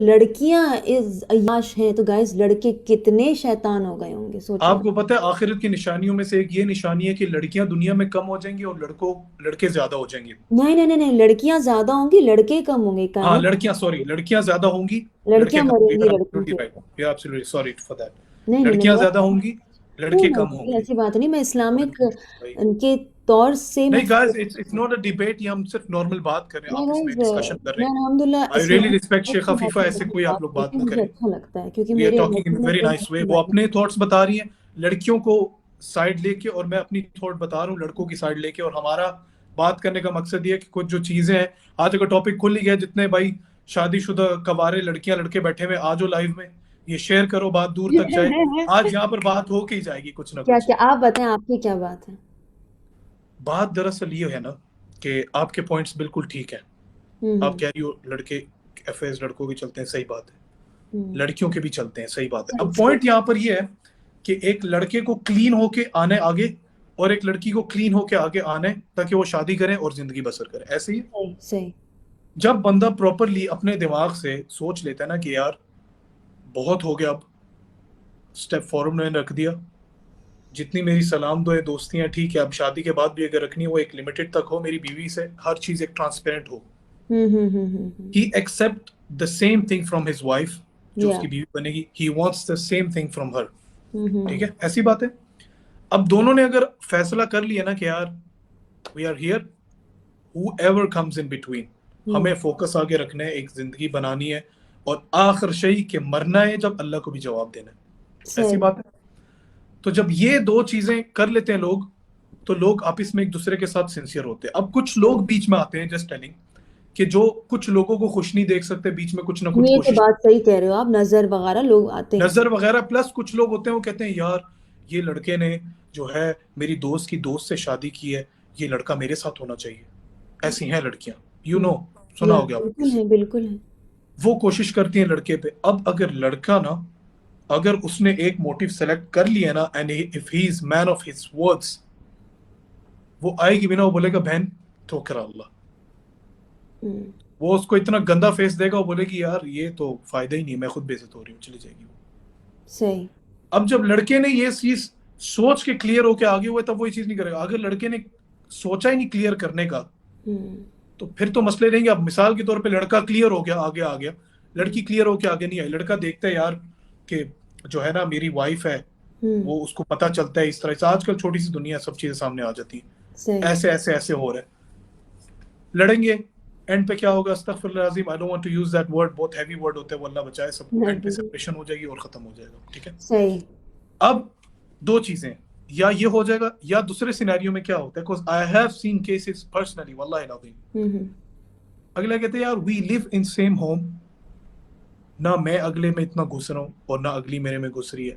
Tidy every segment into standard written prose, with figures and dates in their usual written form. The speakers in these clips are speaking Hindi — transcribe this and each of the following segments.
लड़कियां इज अय्याश हैं तो गाइस लड़के कितने शैतान हो गए होंगे, सोचो। आपको पता है आखिरत की निशानियों में से एक ये निशानी है कि लड़कियां दुनिया में कम हो जाएंगी और लड़के ज्यादा हो जाएंगे। नहीं नहीं नहीं नहीं, लड़कियां ज्यादा होंगी लड़के कम होंगे, हाँ, कायनात। लड़कियां, सॉरी, लड़कियां ज्यादा होंगी, लड़के लड़कियां कम होंगे। मरेंगी You're लड़कों absolutely के right. ऊपर। You're absolutely sorry for that. नहीं नहीं लड़कियां नहीं, ज्यादा होंगी, नहीं लड़के नहीं कम नहीं, होंगे। ऐसी बात नहीं, मैं इस्लामिक भाई, के तौर से मैं नहीं guys, it's not a debate, ये हम सिर्फ नॉर्मल बात कर रहे हैं, मैं आप गाइस इसमें डिस्कशन कर रहे मैं हैं। अल्हम्दुलिल्लाह आई रियली इस्लामिक रिस्पेक्ट शेख की अफीफा, बातें ऐसे नहीं कोई आप बात लोग बात करती, ना मुझे करें। अच्छा लगता है क्योंकि वी आर मेरे टॉकिंग इन मजहब में वेरी कोई नाइस वे। ऐसी वो बातें अपने थॉट्स बता रही हैं लड़कियों को साइड लेके, और मैं अपनी थॉट बता रहा हूँ लड़कों की साइड लेके। और हमारा बात करने का मकसद ये है कि कुछ जो चीजें हैं, आज अगर टॉपिक खुल ही गया, जितने भाई शादीशुदा कवारे लड़कियां लड़के बैठे हुए, आ जाओ लाइव में, ये शेयर करो, बात दूर तक जाए। नहीं। आज यहाँ पर बात हो के ही जाएगी कुछ ना क्या कुछ। क्या आप बताएं, आपकी क्या बात है? बात दरअसल ये है ना कि आपके पॉइंट्स बिल्कुल ठीक है। आप हम्म कह रही हो लड़के अफेयर्स लड़कों के चलते हैं, सही बात है। हम्म। लड़कियों के भी चलते हैं, सही बात है। सही अब सही पॉइंट यहाँ पर ये है कि एक लड़के को क्लीन होके आने आगे, और एक लड़की को क्लीन होके आगे आना है, ताकि वो शादी करें और जिंदगी बसर करें, ऐसे ही। सही सही। जब बंदा प्रॉपरली अपने दिमाग से सोच लेता है ना कि यार बहुत हो गया, अब स्टेप फॉरवर्ड मैंने रख दिया, जितनी मेरी सलाम दुआएं दोस्तियां ठीक है, अब शादी के बाद भी अगर रखनी है वो एक लिमिटेड तक हो, मेरी बीवी से हर चीज एक ट्रांसपेरेंट हो। He expect the same thing from his wife, जो या उसकी बीवी बनेगी, he wants the same thing from her. ठीक हम्म। है, ऐसी बात है। अब दोनों ने अगर फैसला कर लिया ना कि यार we are here, whoever comes in between, हमें फोकस आगे रखना है, एक जिंदगी बनानी है, और आखिर शई के मरना है जब, अल्लाह को भी जवाब देना है। ऐसी सही। बात है। तो जब ये दो चीजें कर लेते हैं लोग, तो लोग आपस में एक दूसरे के साथ सिंसियर होते हैं। अब कुछ लोग बीच में आते हैं, जस्ट टेलिंग, कि जो कुछ लोगों को खुश नहीं देख सकते, बीच में कुछ ना कुछ ये तो कोशिश, बात सही कह रहे हो आप, नजर वगैरह लोग आते हैं। नजर वगैरह। प्लस कुछ लोग होते हैं वो कहते हैं यार ये लड़के ने जो है मेरी दोस्त की दोस्त से शादी की है, ये लड़का मेरे साथ होना चाहिए। ऐसी हैं लड़कियां, हम्म, सुना या होगा आपने बिल्कुल किसी। है बिल्कुल है। वो कोशिश करती हैं लड़के पे। अब अगर लड़का ना, अगर उसने एक मोटिव सेलेक्ट कर लिया ना, and if he is man of his words, वो आएगी बिना, वो बोलेगा बहन ठोकर अल्लाह। हम्म, वो उसको इतना गंदा फेस देगा, वो बोलेगी यार ये तो फायदा ही नहीं है, मैं खुद बेइज्जत हो रही हूँ, चली जाएगी वो। सही। अब जब लड़के ने ये चीज सोच के क्लियर होके आगे हुए, तब वो ये चीज नहीं करेगा। अगर लड़के ने सोचा ही नहीं क्लियर करने का, हम्म तो फिर तो मसले रहेंगे। अब मिसाल के तौर पे लड़का क्लियर हो गया, आगे आ गया, लड़की क्लियर होके आगे नहीं आई। लड़का देखता है यार कि जो है ना मेरी वाइफ है, हम्म। वो उसको पता चलता है इस तरह से, आजकल छोटी सी दुनिया, सब चीजें सामने आ जाती हैं, सही। ऐसे ऐसे ऐसे हो रहा है। लड़ेंगे, एंड पे क्या होगा, अस्तगफिरुल्लाह, I don't want to use that word, बहुत हैवी वर्ड होता है, वो अल्लाह बचाए सबको। एंड पे नहीं। सेपरेशन हो जाएगी और खत्म हो जाएगा। ठीक है। सही। अब दो चीजें, या ये हो जाएगा, या दूसरे सिनेरियो में क्या होता है, because I have seen cases personally, वल्लाहि अलअज़ीम। हम्म। अगला कहते हैं यार we live in same home, ना मैं अगले में इतना घुस रहा हूँ और ना अगली मेरे में घुस रही है,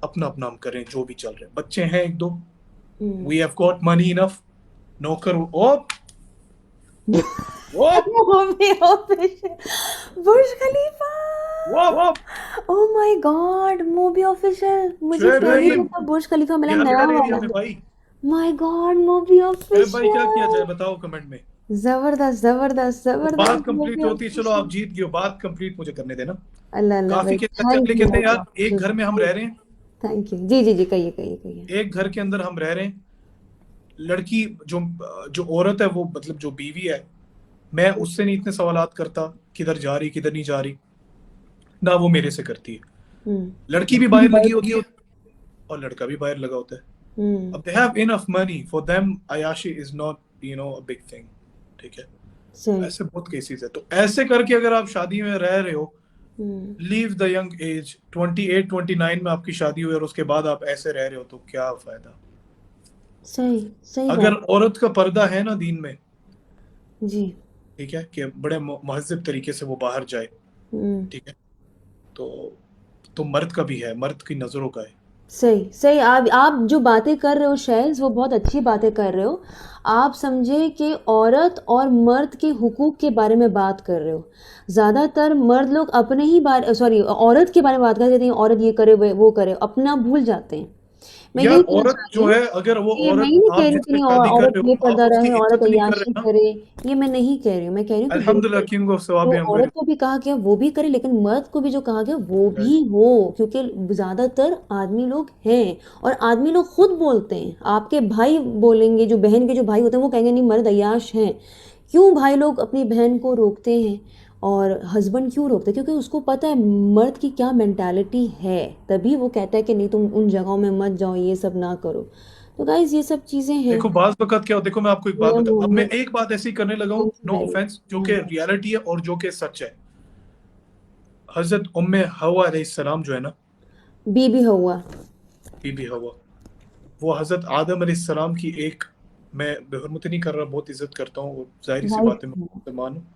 अपना अपना हम करें जो भी चल रहा है, बच्चे हैं एक दो, हम्म। We have got money enough, नौकर ओ ओ मम्मी ऑफिशियल, बुर्ज खलीफा। वो oh my god, movie official, मुझे शुएब पहले भाई, पता बुर्ज खलीफा मिला क्या नया कर एरिया वाला। में भाई। माय गॉड, मूवी शुएब भाई क्या किया ऑफिशियल। जाए, बताओ कमेंट में। जबरदस्त जबरदस्त तो बात जबरदस्त कंप्लीट मूवी होती है, चलो ऑफिशियल। आप जीत गए हो, बात कंप्लीट मुझे करने देना। अल्लाह अल्लाह काफी भाई, कहते हैं, थैंक अगले यू कहते हैं मूवी यार एक घर में हम ऑफिशियल। रह रहे हैं, थैंक यू, जी जी जी, कहिए कहिए कहिए। एक घर के अंदर हम रह रहे हैं, लड़की जो जो औरत है, वो मतलब जो बीवी है, मैं उससे नहीं इतने सवालात करता, किधर जा रही किधर नहीं जा रही, ना वो मेरे से करती है। हम्म लड़की भी बाहर लगी होती है और लड़का भी बाहर लगा होता है। हम्म। अब they have enough money for them, अयाशी is not a big thing. ठीक है। सही। ऐसे बहुत केसेस है। तो ऐसे करके अगर आप शादी में रह रहे हो, हम्म। लीव द यंग एज, 28 29 में आपकी शादी हुई और उसके बाद आप ऐसे रह रहे हो, तो क्या फायदा। सही सही अगर बात। औरत का पर्दा है ना दीन में, जी। ठीक है, कि बड़े महज़ब तरीके से वो बाहर जाए, हम्म। ठीक है, तो मर्द का भी है, मर्द की नजरों का है। सही सही, आप जो बातें कर रहे हो शायद वो बहुत अच्छी बातें कर रहे हो। आप समझे कि औरत और मर्द के हुकूक के बारे में बात कर रहे हो। ज़्यादातर मर्द लोग अपने ही बारे, सॉरी, औरत के बारे में बात करते हैं, औरत ये करे वो करे, अपना भूल जाते हैं। मैं या यही कहना औरत चाह रही जो हूँ है, अगर वो कि मैं औरत ये नहीं कह आप रही हूँ कि जिससे नहीं शादी कर औरत रहे हो बेपर्दा आप उसकी रहे, औरत इज्जत नहीं कर अय्याशी रहे ना। करे, ये मैं नहीं कह रही हूँ। मैं कह रही हूँ कि अल्हम्दुलिल्लाह, बिल्कुल किंग ऑफ जो सवाब हम औरत करे। को भी कहा गया वो भी करे, लेकिन मर्द को भी जो कहा गया वो भी हो, क्योंकि ज़्यादातर आदमी लोग हैं और आदमी लोग खुद बोलते हैं। आपके भाई बोलेंगे, जो बहन के जो भाई होते हैं वो कहेंगे नहीं मर्द अय्याश हैं। क्यों भाई लोग अपनी बहन को रोकते हैं और हस्बैंड क्यों रोकते हैं? क्योंकि उसको पता है मर्द की क्या मेंटालिटी है, तभी वो कहता है कि नहीं तुम उन जगहों में मत जाओ, ये सब ना करो। तो गाइस ये सब चीज़ें हैं। देखो बाज वक़्त क्या हो, देखो मैं आपको एक बात बता, अब मैं मैं एक बात ऐसी करने लगा हाँ हूँ, जी नो भाई। ऑफेंस, जो हाँ कि रियलिटी है और जो कि सच है। हजरत उम्मे हवा अलैहिस्सलाम जो है ना, बीबी हुआ। बीबी हवा, वो हजरत आदम अलैहिस्सलाम की एक, मैं बेहुरमती नहीं कर रहा, बहुत इज्जत करता हूँ और जाहिर सी वाइफ बात है मैं थी। मुसलमान हूँ,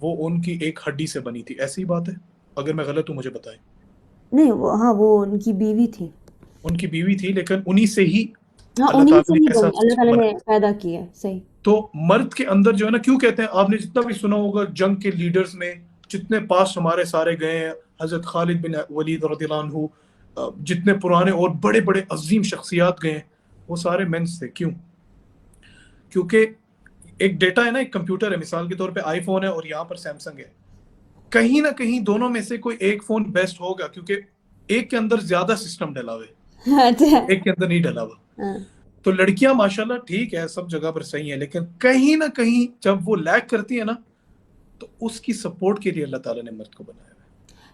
वो उनकी एक हड्डी से बनी थी, ऐसी बात है? अगर मैं गलत हूँ मुझे बताएं। नहीं वो, हाँ वो उनकी बीवी थी। उनकी बीवी थी, लेकिन उन्हीं से ही हाँ अल्लाह उन्हीं से ताला ने ही ऐसा बनी, अल्लाह ताला सिस्टम ने बनाया। पैदा किया है, सही। तो मर्द के अंदर जो है ना, क्यों कहते हैं, आपने जितना भी सुना होगा जंग के लीडर्स में, जितने पास हमारे सारे गए हैं, हजरत खालिद बिन वलीद रदियल्लाहु अन्हु, जितने पुराने और बड़े बड़े अजीम शख्सियात गए हैं, वो सारे मेंस थे। क्यों? क्योंकि एक डेटा है ना, एक कंप्यूटर है, मिसाल के तौर पे आईफोन है और यहाँ पर सैमसंग है, कहीं ना कहीं दोनों में से कोई एक फोन बेस्ट होगा, क्योंकि एक के अंदर ज्यादा सिस्टम डला हुआ है अच्छा। और एक के अंदर नहीं डला हुआ। हाँ। तो लड़कियां माशाल्लाह ठीक है, सब जगह पर सही है, लेकिन कहीं ना कहीं जब वो लैक करती है ना, तो उसकी सपोर्ट के लिए अल्लाह ताला ने मर्द को बनाया है।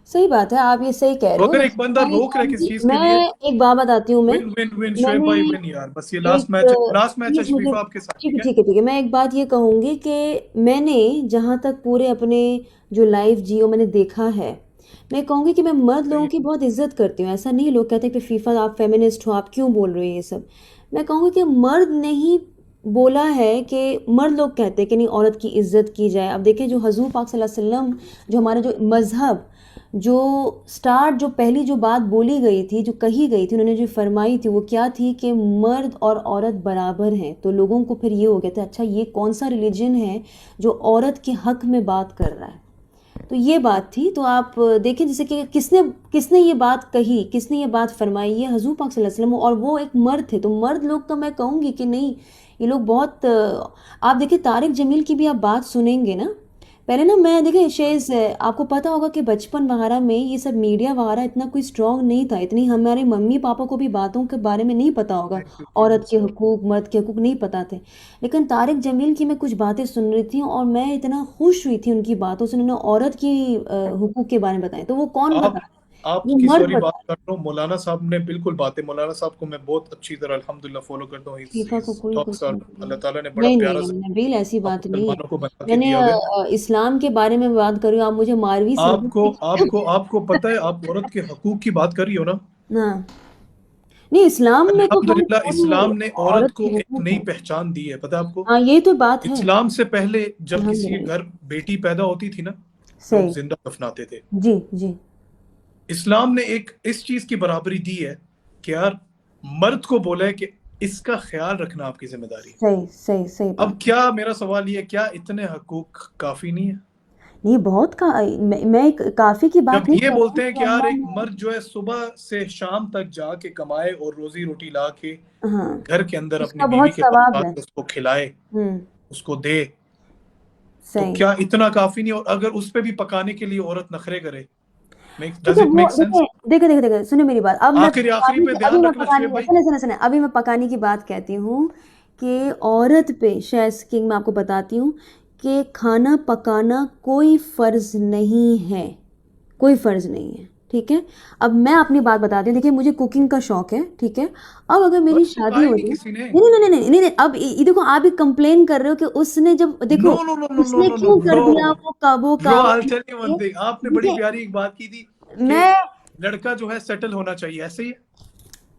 सही बात है, आप ये सही कह रहे तो हो, अगर एक लेकिन बंदा मैं ये रोक रहा है किसी कहूंगी, चीज के मैं लिए, एक बात बताती हूँ। विन विन विन, शोएब मैंने भाई विन यार, बस ये एक लास्ट मैच है प्लीज मुझे, शफीफा आपके साथ, ठीक ठीक है है? ठीक है ठीक है, मैं एक बात ये कहूंगी कि मैंने जहाँ तक पूरे अपने जो लाइफ जियो मैंने देखा है, मैं कहूंगी कि मैं मर्द लोगों की बहुत इज्जत करती हूँ। ऐसा नहीं लोग कहते हैं कि फीफा आप फेमिनिस्ट हो, आप क्यों बोल रहे हो ये सब। मैं कहूंगी कि मर्द ने ही बोला है कि मर्द लोग कहते हैं कि नहीं औरत की इज्जत की जाए। अब देखिए जो हजूर पाक सल्लल्लाहु अलैहि वसल्लम, जो हमारे जो मजहब, जो स्टार्ट, जो पहली जो बात बोली गई थी, जो कही गई थी, उन्होंने जो फरमाई थी वो क्या थी कि मर्द और औरत बराबर हैं। तो लोगों को फिर ये हो गया था अच्छा ये कौन सा रिलीजन है जो औरत के हक में बात कर रहा है। तो ये बात थी। तो आप देखें जैसे कि किसने किसने ये बात कही, किसने ये बात फरमाई, ये हजूर पाक सल्लल्लाहु अलैहि वसल्लम, और वो एक मर्द थे। तो मर्द लोग तो मैं कहूँगी कि नहीं, ये लोग बहुत आप देखिए तारिक जमील की भी आप बात सुनेंगे ना, पहले ना मैं देखिए शेज, आपको पता होगा कि बचपन वगैरह में ये सब मीडिया वगैरह इतना कोई स्ट्रांग नहीं था, इतनी हमारे मम्मी पापा को भी बातों के बारे में नहीं पता होगा, औरत के हुकूक मर्द के हुकूक नहीं पता थे। लेकिन तारिक जमील की मैं कुछ बातें सुन रही थी और मैं इतना खुश हुई थी उनकी बातों से, उन्होंने औरत की हुकूक के बारे में बताए। तो वो कौन बता आप रहे हैं? वो आपकी मर्द सॉरी बात बता कर रहा हूँ, मौलाना साहब ने बिल्कुल बातें, मौलाना साहब को मैं बहुत अच्छी तरह अल्हम्दुलिल्लाह फॉलो करता हूँ, रहे। फीफा को कोई टॉक्स, कुछ और नहीं बोला। अल्लाह ताला ने बड़ा नहीं नहीं प्यारा सा नहीं नबील ऐसी आप बात नहीं है। मुसलमानों को बना के मैंने दिया हुआ है। इस्लाम के बारे में बात कर रही हूँ, आप मुझे मारवी आपको समझ। आपको आपको पता है, आप औरत के हकूक की बात कर रही हो ना, हाँ। नहीं इस्लाम में तो खाली अल्हम्दुलिल्लाह पूरी इस्लाम ने औरत औरत को के एक हुकूक नई है। पहचान दी है, पता है आपको? हाँ ये तो बात है। इस्लाम से पहले जब किसी के अल्हम्दुलिल्लाह। घर बेटी पैदा होती थी ना, लोग सही। जिंदा दफनाते थे। जी जी। इस्लाम ने एक इस चीज की बराबरी दी है कि यार, मर्द को बोला है कि इसका ख्याल रखना आपकी जिम्मेदारी है। सही सही सही अब बात। क्या, मेरा सवाल ये है, क्या इतने हकूक काफी नहीं है? नहीं बहुत का, मैं काफी की बात जब नहीं ये कर रही हूँ बोलते हैं कि कि यार अल्लाह एक ने। मर्द जो है सुबह से शाम तक जाके कमाए और रोजी रोटी ला के हाँ घर के अंदर अपनी उसका बीवी बहुत के पास सवाब है। आके उसको खिलाए, हम्म। उसको दे, तो सही। क्या इतना काफी नहीं? और अगर उस पे भी पकाने के लिए औरत नखरे करे, ठीक डज है इट वो मेक सेंस? देखिए देखिए देखिए देखिए सुनिए मेरी बात। अब मैं आखिरी पे अभी ध्यान मैं रखना पकाने शेब की, भाई। सुने सुने सुने, अभी मैं पकाने की बात कहती हूँ कि औरत पे शैस किंग, मैं आपको बताती हूँ कि खाना पकाना कोई फर्ज नहीं है, कोई फर्ज नहीं है। ठीक है। अब मैं अपनी बात बताती हूँ, देखिए मुझे कुकिंग का शौक है। ठीक है। अब अगर मेरी बस शादी सिखाई हो नहीं जाए, किसी ने। नहीं नहीं नहीं नहीं नहीं नहीं, अब ये देखो आप भी कंप्लेन कर रहे हो कि उसने जब नो देखो नो नो नो नो उसने नो नो क्यों कर ब्रो, दिया वो काबू ब्रो काबू। I tell you one thing, आपने बड़ी देखिए प्यारी एक बात की थी कि मैं, लड़का जो है सेटल होना चाहिए, ऐसे ही है।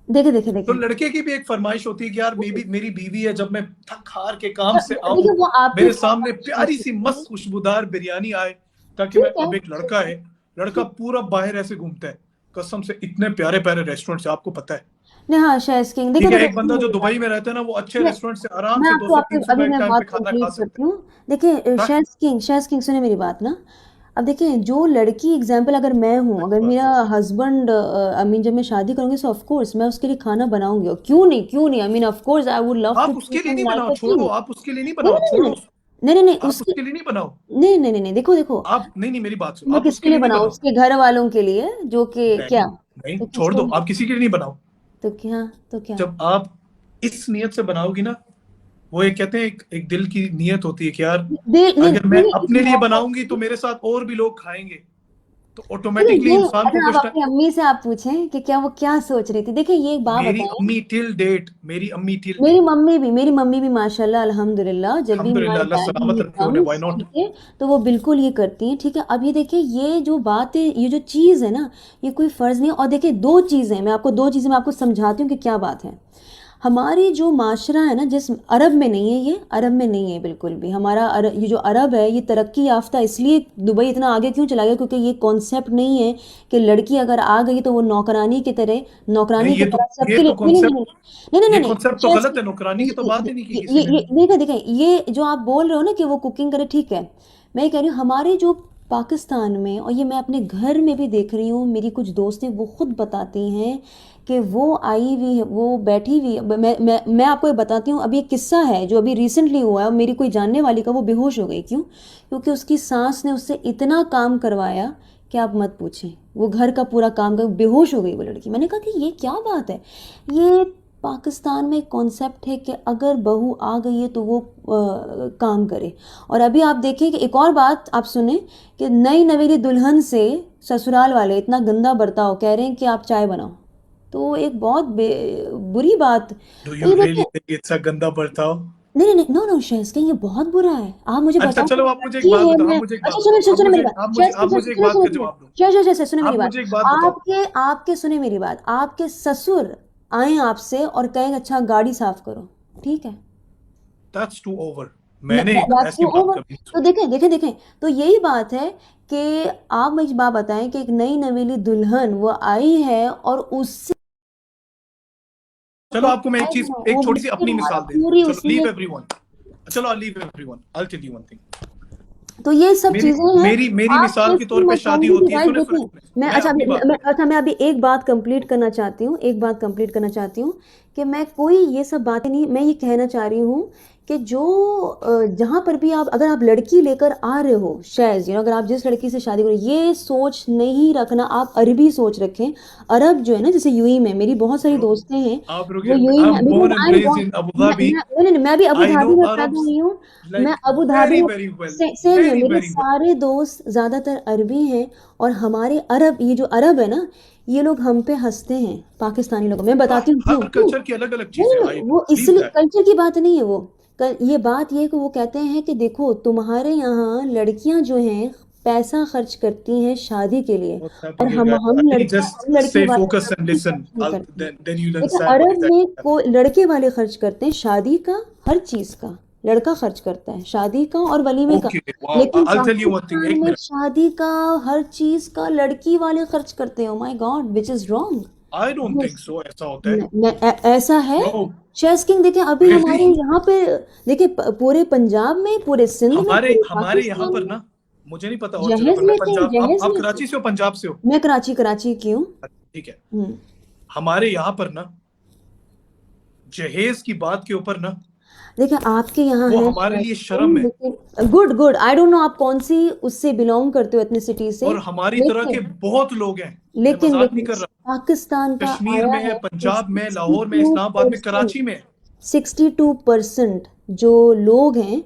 देखिए देखिए तो देखिए लड़के की भी एक फरमाइश होती है कि यार मेरी बीवी है, जब मैं थक हार के काम से आऊं, देखिए वो आपकी मेरे सामने फरमाइश प्यारी होती सी है। मस्त खुशबूदार बिरयानी आए, ताकि मैं, ठीक है। अब एक लड़का है, लड़का पूरा बाहर ऐसे घूमता है, कसम से इतने प्यारे प्यारे रेस्टोरेंट से, आपको पता है? नहीं हाँ शैस किंग, देखिए ठीक है, देखिए एक सुनिए बंदा जो मेरी बात। दुबई में रहता है ना, वो अच्छे मैं रेस्टोरेंट से आराम मैं से दो आपको से आपकी तीन सौ अभी का एक मैं टाइम बात पे खाना खा कंप्लीट सकता करती हूँ। देखिए है। शैस किंग, शैस किंग सुने मेरी बात ना। अब देखिए जो लड़की एग्जाम्पल अगर मैं हूँ, अगर बात मेरा है। हस्बैंड आई मीन जब मैं शादी करूंगी सो ऑफ कोर्स मैं उसके लिए खाना बनाऊंगी, और क्यों नहीं, I mean of course I would love to आप उसके टीच लिए हिम नहीं बनाओ, लाइक अ छोड़ो, थिंग। आप उसके लिए नहीं नहीं बनाओ, नहीं छोड़ो नहीं उसको। नहीं नहीं नहीं, आप उसके उसके लिए नहीं बनाओ। नहीं नहीं नहीं नहीं, देखो देखो, आप नहीं, मेरी बात सुनो, मैं आप किसके उसके लिए लिए नहीं बनाऊं, बनाओ। उसके घर वालों के लिए जो कि नहीं क्या, नहीं, तो छोड़ किसके दो, लिए, आप किसी के लिए नहीं बनाओ। तो क्या, तो क्या। जब आप इस नियत से बनाओगी ना, वो एक कहते हैं, एक दिल की नियत होती है कि यार नहीं अगर मैं नहीं, इस अपने लिए मौके, बनाऊंगी तो मेरे साथ और भी लोग खाएंगे, तो देखिए ऑटोमेटिकली ये इंसान को अगर आप कुछ अपनी अम्मी से आप पूछें कि क्या वो क्या सोच रही थी, देखिए ये एक बात मेरी बताएं, अम्मी टिल डेट, मेरी अम्मी टिल डेट, मेरी मम्मी भी माशाल्लाह अल्हम्दुलिल्लाह जब भी अल्हम्दुलिल्लाह, हमारे अल्लाह डैडी सलामत ये रखे उन्हें, कम्स, व्हाई नॉट। ठीक है, तो वो बिल्कुल ये करती हैं, ठीक है। अब ये देखिए ये जो बात है, ये जो चीज़ है ना, ये कोई फ़र्ज़ नहीं है। और देखिए दो चीज़ें, मैं आपको दो चीज़ें मैं आपको समझाती हूँ कि क्या बात है। हमारी जो माशरा है ना, जिस अरब में नहीं है, ये अरब में नहीं है बिल्कुल भी। हमारा ये जो अरब है ये तरक्की याफ्ता, इसलिए दुबई इतना आगे क्यों चला गया, क्योंकि ये कॉन्सेप्ट नहीं है कि लड़की अगर आ गई तो वो नौकरानी की तरह, नहीं, नौकरानी की तरह ये सबके लिए, तो कॉन्सेप्ट, नहीं नहीं नहीं ये नहीं नहीं, कॉन्सेप्ट तो शेज़ गलत है, नौकरानी की तो बात ही नहीं की किसी ने। ये देखें देखें, ये जो आप बोल रहे हो ना कि वो कुकिंग करे, ठीक है। मैं ये कह रही हूँ हमारे जो पाकिस्तान में, और ये मैं अपने घर में भी देख रही हूँ, मेरी कुछ दोस्तें वो खुद बताती हैं कि वो आई हुई है, वो बैठी हुई है। मैं आपको ये बताती हूँ, अभी एक किस्सा है जो अभी रिसेंटली हुआ है, मेरी कोई जानने वाली का, वो बेहोश हो गई। क्यों? क्योंकि उसकी सास ने उससे इतना काम करवाया कि आप मत पूछें, वो घर का पूरा काम कर बेहोश हो गई वो लड़की। मैंने कहा कि ये क्या बात है। ये पाकिस्तान में एक कॉन्सेप्ट है कि अगर बहू आ गई है तो वो काम करे। और अभी आप देखिए कि एक और बात आप सुने कि नई नवेली दुल्हन से ससुराल वाले इतना गंदा बर्ताव कह रहे हैं कि आप चाय बनाओ। तो एक बहुत बुरी बात। डू तो यू ये रियली देखिए, थिंक इट्स अ गंदा बर्ताव? नहीं नहीं नहीं, नो नो शेज़, ये बहुत बुरा है। आप मुझे अच्छा बताओ कि चलो, आप मुझे एक लड़की बात है, बताओ, आप मैं, मुझे एक बात अच्छा बताओ, सुने मेरी बात, शेज़ आप मुझे एक सुने बात सुने का सुने, जवाब दो। शेज़ सुने मेरी आप बात। मुझे एक बात बताओ। आपके आपके सुने मेरी बात, आपके ससुर आए आपसे और कहें अच्छा गाड़ी साफ करो, ठीक है। That's too over. मैंने दैट्स ऐसी टू बात ओवर। कभी नहीं तो सुनी। देखें, तो यही बात है कि आप मुझे बात बताएं कि एक नई नवेली दुल्हन वो आई है और उससे चलो, कहे आपको मैं चाय बनाओ, एक वो छोटी सी बिस्किट अपनी मारो मिसाल देता हूँ, पूरी चलो उसमें। Leave everyone. चलो, I leave everyone, I tell you one thing. तो ये सब मेरी चीजें हैं। मेरी मेरी आप मिसाल के जिसकी तौर पे शादी मैटरनिटी होती है, राइट सुने सुने देखें, सुने, मैं मैं अच्छा अपनी बात कर अच्छा मैं अभी एक बात कंप्लीट करना चाहती हूँ, एक बात कंप्लीट करना चाहती हूँ कि मैं कोई ये सब बातें नहीं, मैं ये कहना चाह रही हूँ कि जो जहाँ पर भी आप, अगर आप लड़की लेकर आ रहे हो शायद, अगर आप जिस लड़की से शादी करो, ये सोच नहीं रखना, आप अरबी सोच रखें। अरब जो है ना, जैसे यूएई में मेरी बहुत सारी रुको, दोस्तें हैं, आप वो रुके। यूएई आई में, am because born and I am raised in Abu Dhabi. मैं भी अबू आई नो धाबी में पैदा अरब्स हुई हूँ। मैं लाइक अबू धाबी वेरी में, वेरी वेल, सेम है, वेरी मेरे वेरी वेल। सारे दोस्त ज्यादातर अरबी हैं। और हमारे अरब, ये जो अरब है ना, ये लोग हम पे हंसते हैं पाकिस्तानी लोग। मैं हाँ, बताती हूँ क्यों हर क्यों। कल्चर की अलग अलग नहीं चीजें, नहीं आई नहीं, वो बिलीव इसलिए दैट। कल्चर की बात नहीं है वो। ये बात ये है कि वो कहते हैं कि देखो तुम्हारे यहाँ लड़कियां जो हैं पैसा खर्च करती हैं शादी के लिए, What's और happening here, guys? I think just हम लड़के stay वाले focused and कभी खर्च listen. नहीं करते हैं। Then you'll लेकिन understand what अरब exactly में को happening. लड़के वाले खर्च करते हैं शादी का, हर चीज का लड़का खर्च करता है, शादी का और वलीमे का। Okay, wow. लेकिन I'll tell you one thing. Pakistan एक में मिनट। शादी का हर चीज का लड़की वाले खर्च करते हैं। Oh my God, which is wrong. I don't think so. ऐसा होता है। ऐसा है। Bro, चेस किंग देखें अभी हमारे really? यहाँ पे, देखिए पूरे पंजाब में, पूरे सिंध में, हमारे पूरे हमारे यहाँ पाकिस्तान पर में ना, मुझे नहीं पता और जगह पर, मैं पंजाब, जहेज आप लेते हैं। कराची से हो, पंजाब से हो? मैं कराची की हूँ। ठीक है। हम्म। हमारे यहाँ पर ना, जहेज की बात के ऊपर ना, देखिए आपके यहाँ वो है हमारे लिए शर्म, शर्म है। लेकिन good good, I don't no आप कौन सी उससे बिलोंग करते हो, एथनिसिटी से। और हमारी तरह के लेकिन बहुत लोग हैं। मैं लेकिन मजाक नहीं लेकिन कर रहा। पाकिस्तान का कश्मीर आया में, है कि पंजाब में, सिक्सटी लाहौर में, टू इस्लामाबाद में, परसेंट कराची में। 62% जो लोग हैं,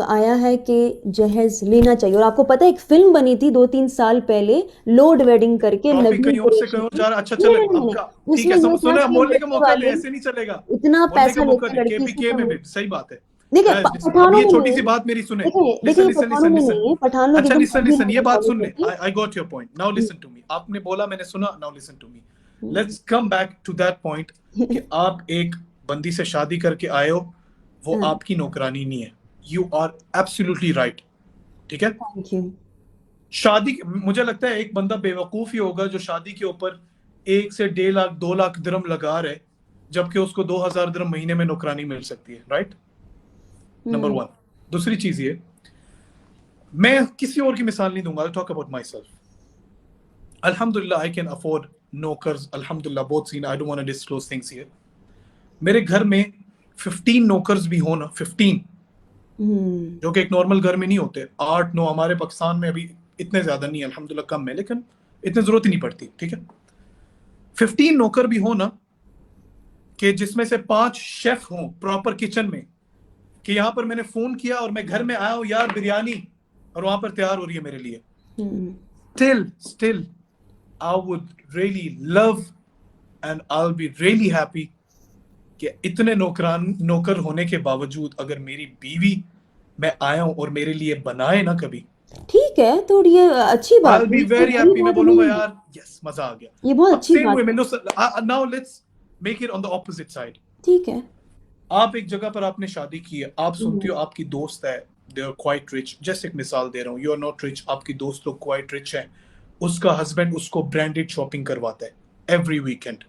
आया है कि जहेज लेना चाहिए। और आपको पता है एक फिल्म बनी थी 2-3 साल पहले, लोड वेडिंग करके, टॉपिक नवीन कहीं और से कुरैशी कहीं और की। जा रहा। अच्छा नहीं चले नहीं नहीं नहीं, आपका। ठीक उसमें है, ये था सुने, कि बोलने का लड़के मौका दे, वाले ऐसे नहीं चलेगा। इतना बोलने का पैसा मौका लेते दे, हैं लड़की से केपीके में तो। भी सही बात है। देखिए गाइस लिसन, अब पठानों ये में छोटी नहीं सी है। बात मेरी सुने। देखिए लिसन ये लिसन पठानों लिसन में लिसन। नहीं है, पठान लोग अच्छा एकदम लिसन अरबी लिसन, ये लोग बात फॉलो सुन ले। करते हैं। I got your point, now listen to me. आपने बोला, मैंने सुना, now listen to me. Let's come back to that point कि आप एक बंदी से शादी करके आए हो, वो हाँ, आपकी नौकरानी नहीं है। You are absolutely right. ठीक है। Thank you. शादी, मुझे लगता है एक बंदा बेवकूफ ही होगा जो शादी के ऊपर 1 से 1.5 लाख 2 लाख दिरहम लगा रहे, जबकि उसको 2,000 दिरहम महीने में नौकरानी मिल सकती है। राइट, नंबर हम्म। वन। दूसरी चीज ये, मैं किसी और की मिसाल नहीं दूंगा, I talk about myself. अल्हम्दुलिल्लाह आई कैन अफोर्ड नौकर्स, अल्हम्दुलिल्लाह, बहुत सीन, I don't want to disclose things here. मेरे घर में 15 नौकर्स भी हो ना, 15, जो कि एक नॉर्मल घर में नहीं होते. 8-9 हमारे पाकिस्तान में अभी इतने ज्यादा नहीं है, अल्हम्दुलिल्लाह कम है, लेकिन इतनी जरूरत ही नहीं पड़ती. ठीक है, 15 नौकर भी हो ना, कि जिसमें से 5 शेफ हों प्रॉपर किचन में, कि यहाँ पर मैंने फोन किया और मैं घर में आया हूँ यार बिरयानी, और वहां पर तैयार हो रही है मेरे लिए. Still I would really love and I'll be really happy कि इतने नौकर होने के बावजूद अगर मेरी बीवी, मैं आया हूं और मेरे लिए बनाए ना कभी, ठीक है, तो ये अच्छी बात I'll है, be इसमें very बुरी happy. मैं बात बोलूंगा नहीं है, यार यस, मजा आ गया. ये बहुत अब अच्छी सेम बात वे है। Now let's make it on the opposite side. ठीक है। आप एक जगह पर आपने शादी की है, आप सुनती हो हम्म, आपकी दोस्त है, दे आर क्वाइट रिच, जैसे एक मिसाल दे रहा हूँ, यू आर नॉट रिच, आपकी दोस्त लोग क्वाइट रिच है, उसका हस्बैंड उसको ब्रांडेड शॉपिंग करवाता है एवरी वीकेंड.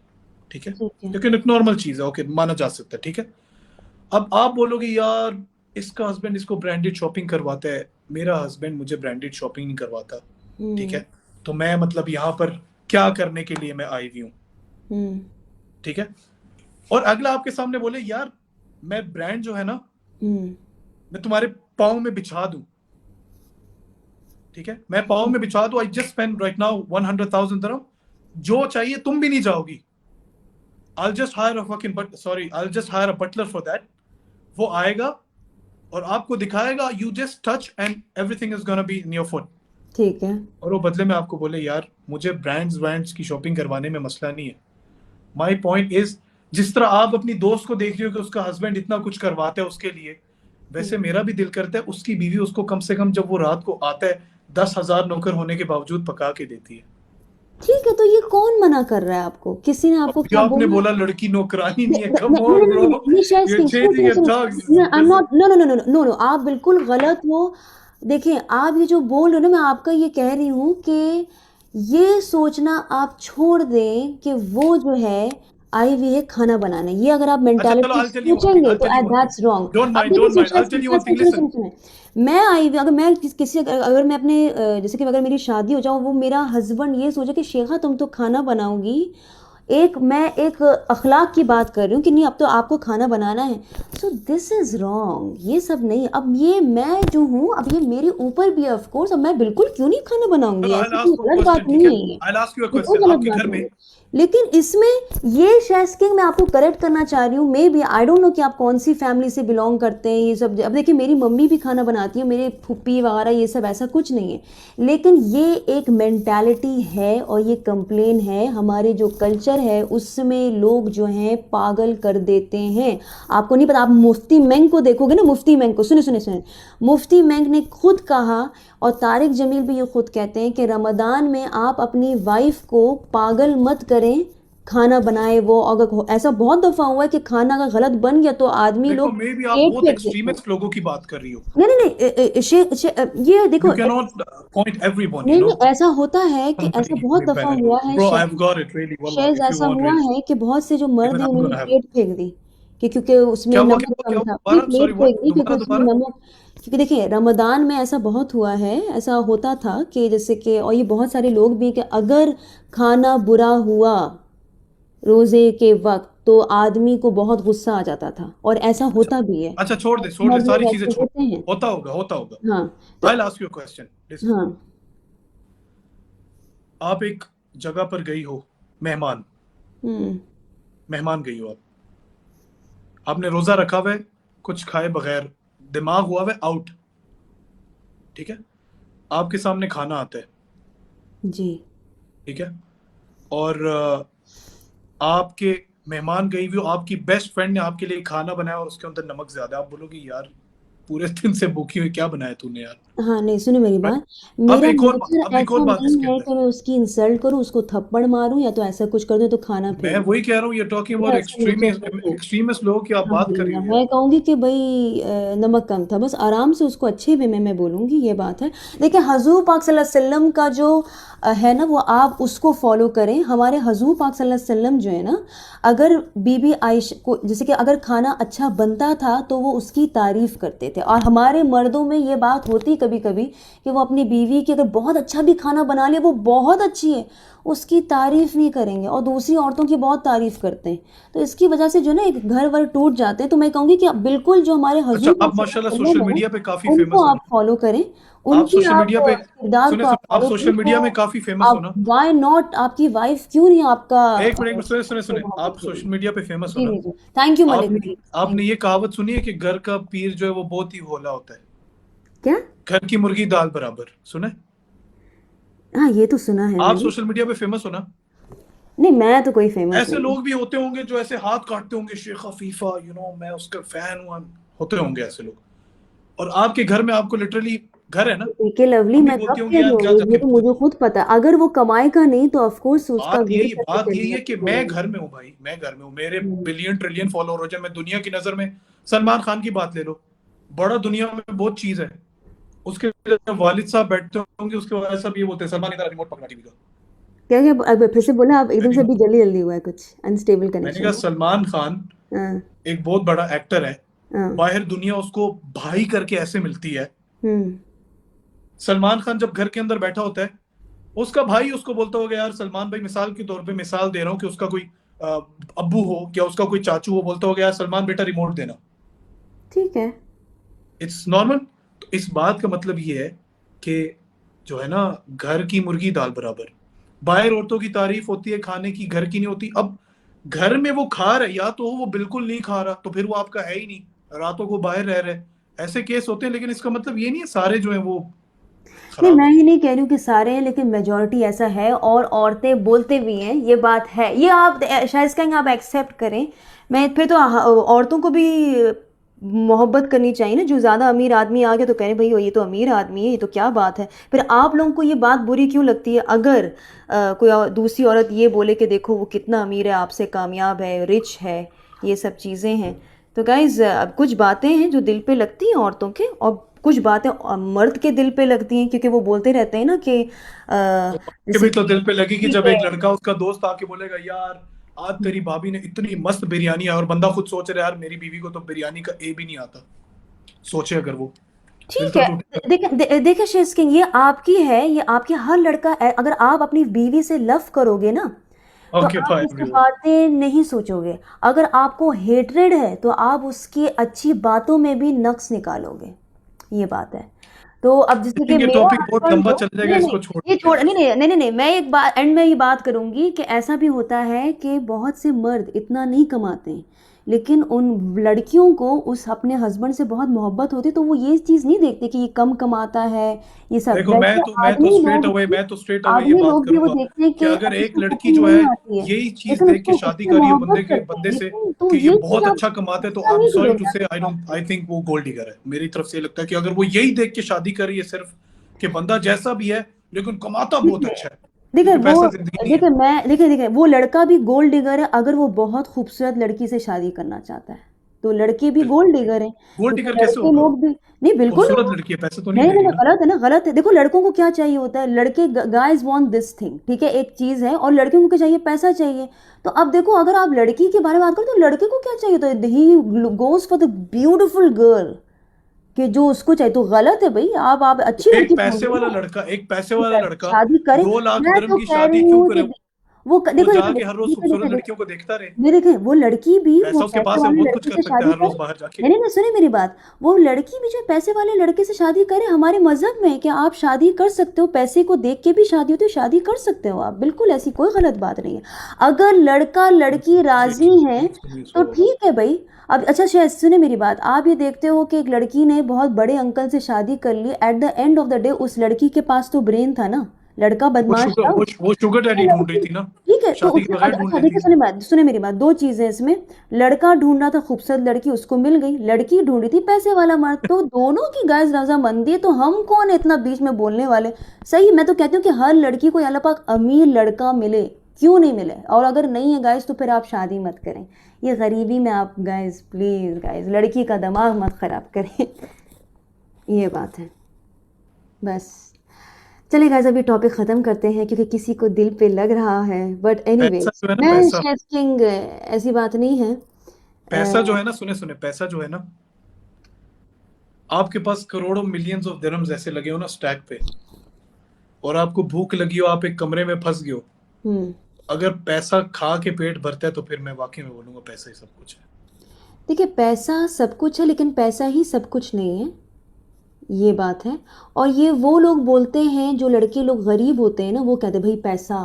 ठीक है, ठीक है। लेकिन एक नॉर्मल चीज है, ओके, माना जा सकता है. ठीक है, अब आप बोलोगे यार इसका हस्बैंड इसको ब्रांडेड शॉपिंग करवाता है, मेरा हस्बैंड मुझे ब्रांडेड शॉपिंग नहीं करवाता. ठीक हम्म है, तो मैं मतलब यहाँ पर क्या करने के लिए मैं आई हुई हूँ. हम्म ठीक है, और अगला आपके सामने बोले यार मैं ब्रांड जो है ना, हम्म मैं तुम्हारे पाँव में बिछा दूं. ठीक है, मैं पाँव में बिछा दूं, I just spend right now 100,000 dirham, जो चाहिए तुम भी नहीं जाओगी. I'll just hire a fucking I'll just hire a butler for that. वो आएगा और आपको दिखाएगा, you just touch and everything is gonna be in your foot. ठीक है। और वो बदले में आपको बोले यार मुझे ब्रांड्स की शॉपिंग करवाने में मसला नहीं है. माई पॉइंट इज, जिस तरह आप अपनी दोस्त को देख रही हो कि उसका हस्बैंड इतना कुछ करवाता है उसके लिए, वैसे मेरा भी दिल करता है उसकी बीवी उसको कम से कम जब वो रात को आता है 10,000 नौकर होने के बावजूद पका के देती है. ठीक है, तो ये कौन मना कर रहा है आपको? किसी ने आपको अभी क्या आपने बोला? बोला लड़की नौकरानी नहीं है, नहीं कम नहीं ऑन नहीं ब्रो, नहीं, ये शायद यू आर सुनो चेंजिंग सुनो योर सुनो, talks. I am not, no no no no no no, आप बिल्कुल गलत हो। देखिए, आप ये जो बोल रहे हो ना, मैं आपका ये कह रही हूँ कि ये सोचना आप छोड़ दें कि वो जो है आई हुई है खाना बनाने, ये अगर आप अच्छा चलो, mentality I tell you one thing, सोचेंगे आई तो tell you one thing, that's wrong. Don't अब माइंड देखिए don't mind, I tell you one thing, सुनो सुनो लिसन. सुनो, मैं आई हुई, अगर मैं किसी अगर मैं अपने जैसे कि अगर मेरी शादी हो जाऊँ, वो मेरा हस्बैंड ये सोचे कि शेखा तुम तो खाना बनाओगी, मैं एक अखलाक की बात कर रही हूँ कि नहीं अब तो आपको खाना बनाना है, सो दिस इज रॉन्ग, ये सब नहीं। अब ये मैं जो हूँ, अब ये मेरे ऊपर भी ऑफ कोर्स, अब मैं बिल्कुल क्यों नहीं खाना बनाऊंगी, चलो आई ऐसी कोई आस्क यू गलत बात क्वेश्चन. ठीक नहीं है, है आई आस्क यू अ ये कोई क्वेश्चन. गलत आपके बात घर नहीं में, है। लेकिन इसमें ये शायद मैं आपको करेक्ट करना चाह रही हूँ, maybe I don't know कि आप कौन सी फैमिली से बिलोंग करते हैं, ये सब। अब देखिए, मेरी मम्मी भी खाना बनाती है, मेरे फूफी वगैरह ये सब, ऐसा कुछ नहीं है, लेकिन ये एक मेंटालिटी है और ये कंप्लेन है, हमारे जो कल्चर है उसमें लोग जो हैं पागल कर देते हैं। आपको नहीं पता, आप मुफ्ती मेंग को देखोगे ना, मुफ्ती मेंग को, सुने सुने सुने, मुफ्ती मेंग ने खुद कहा, और तारिक जमील भी ये खुद कहते हैं कि रमज़ान में आप अपनी वाइफ को पागल मत करें, खाना बनाए वो। अगर ऐसा बहुत दफ़ा हुआ है कि खाना अगर गलत बन गया तो आदमी देखो लोग मे बी आप पेट बहुत फेंक देते हैं। एक्सट्रीमिस्ट लोगों की बात कर रही हो. नहीं नहीं नहीं, ये You देखो, cannot point everyone, you नहीं know. नहीं, ऐसा होता है कि ऐसा Somebody बहुत with दफ़ा banana. हुआ है Bro, I've शायद, got it really. Wallah, शायद if you ऐसा want हुआ really. है कि बहुत से जो मर्द Even हैं I'm उन्होंने gonna have. प्लेट फेंक दी, कि क्योंकि उसमें क्या हुआ, नमक क्या हुआ, कम क्या था, हुआ, नहीं दोबारा, प्लेट सॉरी, फेंक व्हाट, दी क्योंकि दोबारा उसमें दोबारा. नमक। क्योंकि देखिए, रमज़ान में ऐसा बहुत हुआ है, ऐसा होता था कि जैसे कि, और ये बहुत सारे लोग भी, कि अगर खाना बुरा हुआ रोज़े के वक्त तो आदमी को बहुत गुस्सा आ जाता था, और ऐसा अच्छा, होता भी है, अच्छा, छोड़ दे मर्द सारी लोग चीजें ऐसे छोड़. होते हैं। होता होगा. हाँ, तो I'll ask you a question. Listen. हाँ। आप एक जगह पर गई हो, मेहमान हम्म मेहमान गई हो आप, आपने रोजा रखा हुआ है, कुछ खाए बगैर, दिमाग हुआ हुआ है आउट. ठीक है, आपके सामने खाना आता है. जी। ठीक है, और आपके मेहमान गई हुई हो, आपकी बेस्ट फ्रेंड ने आपके लिए खाना बनाया और उसके अंदर नमक ज्यादा है, आप बोलोगे यार पूरे दिन से भूखी हुई क्या बनाया तूने यार. हाँ, नहीं सुनो मेरी Right? बात, मेरा अब नेचर एक और ऐसा बात नहीं इसके है अंदर, कि मैं उसकी इंसल्ट करूँ, उसको थप्पड़ मारूं, या तो ऐसा कुछ कर दूं तो खाना मैं फेंक दूं। वही कह रहा हूँ, ये टॉकिंग अबाउट मेरा ऐसा नेचर एक्सट्रीमिस्ट नहीं है। एक्सट्रीमिस्ट लोगों की आप बात कर रही अल्हम्दुलिल्लाह, हो मैं यार. कहूँगी कि भाई नमक कम था, बस आराम से उसको अच्छे वे में मैं बोलूँगी, ये बात है। देखिए, हजूर पाक सल्लल्लाहु अलैहि वसल्लम का जो है ना, वो आप उसको फॉलो करें। हमारे हजूर पाक सल्लल्लाहु अलैहि वसल्लम जो है ना, अगर बीबी आयशा को, जैसे कि अगर खाना अच्छा बनता था तो वो उसकी तारीफ करते थे। और हमारे मर्दों में ये बात होती कभी कभी कि वो अपनी बीवी की अगर बहुत अच्छा भी खाना बना लिया, वो बहुत अच्छी है, उसकी तारीफ नहीं करेंगे और दूसरी औरतों की बहुत तारीफ करते हैं। तो इसकी वजह से जो ना एक घर वर टूट जाते हैं। तो मैं कहूंगी कि आप बिल्कुल जो हमारे अच्छा, हजूर आप माशाल्लाह वसल्लम सोशल है मीडिया पे काफी उनको फेमस हो आप ना। फॉलो करें, आप उनकी सोशल आप मीडिया पे किरदार सुने को आप सुने आप फॉलो करें। सोशल मीडिया में तो काफी फेमस हो आप ना। वाई नॉट, आपकी वाइफ क्यों नहीं आपका एक मिनट, सुने सुने से सुने, मोहब्बत आप सोशल करेगी? मीडिया पे फेमस हो जी ना। जी जी, थैंक यू मलिक आपने प्लीज, आपने थैंक ये कहावत सुनी है कि घर का पीर जो है वो बहुत ही भोला होता है। क्या? घर की मुर्गी दाल बराबर, सुने। हाँ ये तो सुना है आप मैंने। सोशल मीडिया पे फेमस हो ना। नहीं मैं तो कोई फेमस ऐसे नहीं हूँ। लोग भी होते होंगे जो ऐसे हाथ काटते होंगे, शेख अफीफा मैं उसका फैन हूँ। होते होंगे ऐसे लोग। और आपके घर में आपको लिटरली घर है ना। देखिए लवली, अम्मी मैं बोलती कब होंगी कह रही यार हूँ, जा ये जाके तो मुझे मुझे दे। खुद पता है। अगर वो कमाएगा नहीं तो ऑफ कोर्स उसका घर कैसे बात यही चलेगा, है कि कैसे मैं रहेगा। घर में हूँ भाई, मैं घर में हूँ, मेरे हम्म, बिलियन ट्रिलियन फॉलोअर हो जाए, मैं दुनिया की नजर में सलमान खान की बात ले लो। बड़ा दुनिया में बहुत चीज है। उसके वालिद साहब बैठते होंगे, उसके वालिद साहब ये बोलते हैं, सलमान इधर रिमोट पकड़ा टीवी का। क्या क्या अब फिर से बोला आप, एकदम से मैंने अभी जल्दी जल्दी हुआ है, कुछ अनस्टेबल मैंने कनेक्शन कहा है। सलमान खान हाँ एक बहुत बड़ा एक्टर है। हाँ। बाहर दुनिया उसको भाई करके ऐसे मिलती है। हम्म। सलमान खान जब घर के अंदर बैठा होता है, उसका भाई उसको बोलता होगा यार सलमान भाई, मिसाल के तौर पे मिसाल दे रहा हूँ कि उसका कोई अ, अब्बू हो या उसका कोई चाचू हो, बोलता होगा यार सलमान बेटा रिमोट देना। ठीक है। It's normal. तो इस बात का मतलब ये है कि जो है ना, घर की मुर्गी दाल बराबर। बाहर औरतों की तारीफ होती है खाने की, घर की नहीं होती। अब घर में वो खा रहा है, या तो वो बिल्कुल नहीं खा रहा तो फिर वो आपका है ही नहीं, रातों को बाहर रह रहे। ऐसे केस होते हैं, लेकिन इसका मतलब ये नहीं है सारे जो है वो नहीं खराब मैं है। ये नहीं कह रही हूँ कि सारे हैं, लेकिन मेजोरिटी ऐसा है और औरतें बोलते भी हैं, ये बात है। ये आप शायद कहेंगे आप एक्सेप्ट करें। मैं फिर तो औरतों को भी मोहब्बत करनी चाहिए ना। जो ज़्यादा अमीर आदमी आ गया तो कह रहे भाई ये तो अमीर आदमी है, ये तो क्या बात है। फिर आप लोगों को ये बात बुरी क्यों लगती है अगर कोई दूसरी औरत ये बोले कि देखो वो कितना अमीर है, आपसे कामयाब है, रिच है, ये सब चीज़ें हैं। तो गाइज अब कुछ बातें हैं जो दिल पे लगती हैं औरतों के, और कुछ बातें मर्द के दिल पे लगती हैं, क्योंकि वो बोलते रहते हैं ना कि तो आपके जैसे भी तो कि दिल पे लगेगी ठीक जब है। एक लड़का उसका दोस्त आके बोलेगा यार आज तेरी भाभी ने इतनी मस्त बिरयानी है, और बंदा खुद सोच रहा है यार मेरी बीवी को तो बिरयानी का ए भी नहीं आता। सोचे अगर वो दिल ठीक तो है। टूटेगा। देखिए शेष किंग, ये आपकी है, ये आपकी हर लड़का अगर आप अपनी बीवी से लव करोगे ना तो ओके आप बाय उसकी एवरीवन। बातें नहीं सोचोगे। अगर आपको हेट्रेड है तो आप उसकी अच्छी बातों में भी नक्स निकालोगे, ये बात है। तो अब आई जैसे कि थिंक ये मेरा टॉपिक बहुत हस्बैंड लंबा हो, चल जाएगा, नहीं नहीं, इसको छोड़ ये देते छोड़, हैं। नहीं नहीं नहीं नहीं नहीं, मैं एक बात एंड में ये बात करूंगी कि ऐसा भी होता है कि बहुत से मर्द इतना नहीं कमाते हैं, लेकिन उन लड़कियों को उस अपने हस्बैंड से बहुत मोहब्बत होती है, तो वो ये चीज़ नहीं देखते कि ये कम कमाता है, ये सब। देखो वैसे मैं तो स्ट्रेट अवे ये आदमी बात लोग भी वो करूंगा देखते हैं कि कि अगर एक इसको लड़की कुकिंग जो है नहीं आती है, यही चीज लेकिन देख के उसको शादी उससे कर रही है मोहब्बत बंदे के करते हैं, बंदे से लेकिन तो कि ये ये बहुत चीज़ आप अच्छा कमाते हैं, तो गुस्सा आई एम नहीं सॉरी टू करोगे से आपकी बात पे। आई थिंक वो गोल्ड डिगर है। मेरी तरफ से ये लगता है कि अगर वो यही देख के शादी कर रही है सिर्फ कि बंदा जैसा भी है लेकिन कमाता बहुत देखिए अच्छा है, देखिए क्योंकि वो पैसा जिंदगी नहीं है। देखिए मैं देखिए देखिए वो लड़का भी गोल्ड डिगर है अगर वो बहुत खूबसूरत लड़की से शादी करना चाहता है, तो लड़के भी बिल्कुल गोल्ड नहीं। डिगर हैं, गोल्ड क्योंकि डिगर कैसे लड़के होगा। लोग भी नहीं, बिल्कुल नहीं खूबसूरत है। लड़की है, पैसे तो नहीं नहीं दे नहीं रही नहीं, ना। गलत है ना, गलत है। देखो लड़कों को क्या चाहिए होता है, लड़के गाइज वांट दिस थिंग, ठीक है, एक चीज है, और लड़कियों को क्या चाहिए, पैसा चाहिए। तो अब देखो अगर आप लड़की के बारे में बात करो तो लड़के को क्या चाहिए, तो he goes for the beautiful girl, कि जो उसको चाहिए। तो गलत है भाई, आप तो अच्छी लड़की ढूंढिए ना। एक पैसे वाला लड़का शादी करे। 2 लाख मैं दिरहम तो की कह शादी रही क्यों हूँ कि करे। वो देखो देखो जाके हर रोज देखो देखो खूबसूरत देखो लड़कियों को देखता रहे। ये देखें, वो लड़की भी वो पैसा उसके पैसे पास है, वाले बहुत कुछ लड़के कर से सकता है शादी हर करे। रोज बाहर जाके। नहीं नहीं नहीं, सुने मेरी बात। वो लड़की भी जो पैसे वाले लड़के से शादी करे, हमारे मजहब में है कि आप शादी कर सकते हो, पैसे को देख के भी शादी होती है, शादी कर सकते हो आप, बिल्कुल ऐसी कोई गलत बात नहीं है। अगर लड़का लड़की राजी है तो ठीक है भाई। अब अच्छा शायद सुने मेरी बात, आप ये देखते हो कि एक लड़की ने बहुत बड़े अंकल से शादी कर ली, at the end of the day उस लड़की के पास तो ब्रेन था ना, लड़का बदमाश था। वो शुगर ये डैडी ढूंढ रही लड़की थी ना। ठीक है, तो शादी के उसने बगैर ढूंढ अच्छा देखिए लेती। सुने मेरी बात, दो चीजें इसमें। लड़का ढूंढ रहा था खूबसूरत लड़की, उसको मिल गई, लड़की ढूंढी थी पैसे वाला मर्द, तो दोनों की गाइस रजामंदी है, तो हम कौन है इतना बीच में बोलने वाले। सही, मैं तो कहती हूँ कि हर लड़की को अल्लाह पाक अमीर लड़का मिले, क्यों नहीं मिले, और अगर नहीं है गाइस तो फिर आप शादी मत करें। ये गरीबी में आप गाइस, प्लीज गाइस, लड़की का दिमाग मत खराब करें। ये बात है बस। चलिए गाइस अभी टॉपिक ख़त्म करते हैं, क्योंकि किसी को दिल पे लग रहा है, बट पैसा एनीवेज जो है ना, मैं पैसा शेफ किंग, ऐसी बात नहीं है। पैसा जो है ना, सुने सुने, पैसा जो है ना, आपके पास करोड़ों मिलियंस ऑफ दिरहम्स ऐसे लगे हो ना स्टैक पे, और आपको भूख लगी हो, आप एक कमरे में फंस गए हो, हम्म अगर पैसा खा के पेट भरता है तो फिर मैं वाकई में बोलूंगा पैसा ही सब कुछ है। देखिए, पैसा सब कुछ है, लेकिन पैसा ही सब कुछ नहीं है, ये बात है। और ये वो लोग बोलते हैं, जो लड़के लोग गरीब होते हैं ना, वो कहते हैं भाई पैसा,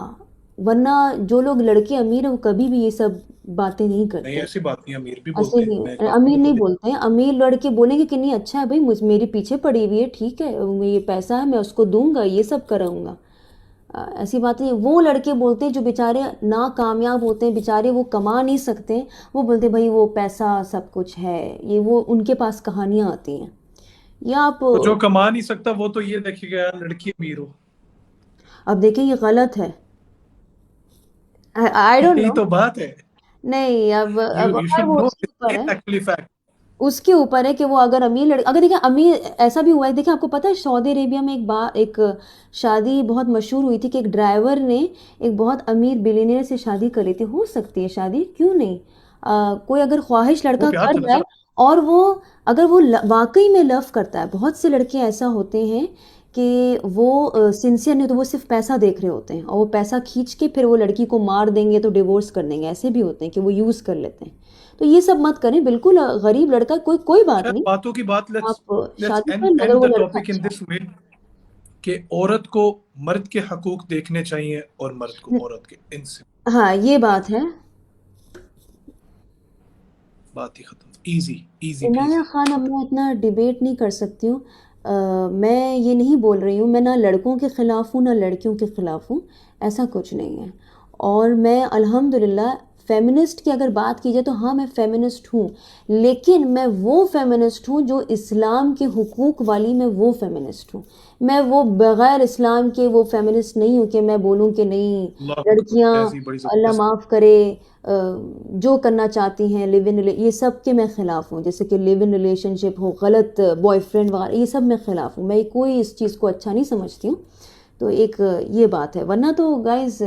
वरना जो लोग लड़के अमीर हैं वो कभी भी ये सब बातें नहीं नहीं, करते। ऐसी बात नहीं, अमीर भी ऐसे बोलते हैं, मैं नहीं, काफी अमीर लोगों नहीं को देखा। बोलते हैं। अमीर लड़के बोलेंगे कि नहीं अच्छा है भाई, मुझ मेरे पीछे पड़ी हुई है, ठीक है, ये पैसा है, मैं उसको दूंगा, ये सब कराऊंगा। ऐसी बात नहीं। वो लड़के बोलते हैं जो बेचारे ना कामयाब होते हैं, बेचारे वो कमा नहीं सकते हैं, वो बोलते हैं भाई वो पैसा सब कुछ है, ये वो उनके पास कहानियां आती हैं। या आप तो जो कमा नहीं सकता वो तो ये देखेगा यार लड़की अमीर हो। अब देखें, ये गलत है। आई डोंट यही नो। तो बात है। नहीं, यू अब यू खैर शुड वो नो, उसके ऊपर है। Actually fact. उसके ऊपर है कि वो अगर अमीर अगर देखिए अमीर, ऐसा भी हुआ है, देखिए आपको पता है सऊदी अरेबिया में एक शादी बहुत मशहूर हुई थी कि एक ड्राइवर ने एक बहुत अमीर बिलियनियर से शादी कर ली थी। हो सकती है शादी, क्यों नहीं। कोई अगर ख्वाहिश वो लड़का प्यार कर था ना रहा है, सर। और वो अगर वो वाकई में लव करता है, बहुत से लड़के ऐसा होते हैं कि वो सिंसियर नहीं, तो वो सिर्फ पैसा देख रहे होते हैं, और वो पैसा खींच के फिर वो लड़की को मार देंगे तो डिवोर्स कर देंगे, ऐसे भी होते हैं कि वो यूज़ कर लेते हैं। तो ये सब मत करें बिल्कुल। गरीब लड़का कोई कोई बात शायद नहीं, बातों की बात, लेट्स आप लेट्स शादी कर एंड लो अगर एंड वो द लड़का टॉपिक इन अच्छा दिस वे कि औरत को मर्द के हकूक देखने चाहिए और मर्द को है। औरत के, इनसे हाँ, ये बात है। बात ही खत्म। Easy, easy Inaya PG, Khan, अब खत्म। मैं इतना डिबेट नहीं कर सकती हूँ। मैं ये नहीं बोल रही हूँ, मैं ना लड़कों के ख़िलाफ़ हूँ ना लड़कियों के ख़िलाफ़ हूँ, ऐसा कुछ नहीं है। और मैं अल्हम्दुलिल्लाह फेमिनिस्ट की अगर बात की जाए तो हाँ, मैं फेमिनिस्ट हूँ, लेकिन मैं वो फेमिनिस्ट हूँ जो इस्लाम के हुकूक वाली, मैं वो फेमिनिस्ट हूँ। मैं वो बग़ैर इस्लाम के वो फेमिनिस्ट नहीं हूँ कि मैं बोलूँ कि नहीं, अल्लाह लड़कियाँ, अकबर, ऐसी बड़ी अल्लाह जबरदस्त। माफ़ करे, जो करना चाहती हैं, लिव इन, ये सब के मैं ख़िलाफ़ हूँ। जैसे कि लिव इन रिलेशनशिप हो, गलत बॉयफ्रेंड वगैरह, ये सब मैं ख़िलाफ़ हूँ। मैं कोई इस चीज़ को अच्छा नहीं समझती हूँ। तो एक ये बात है, वरना तो गाइज़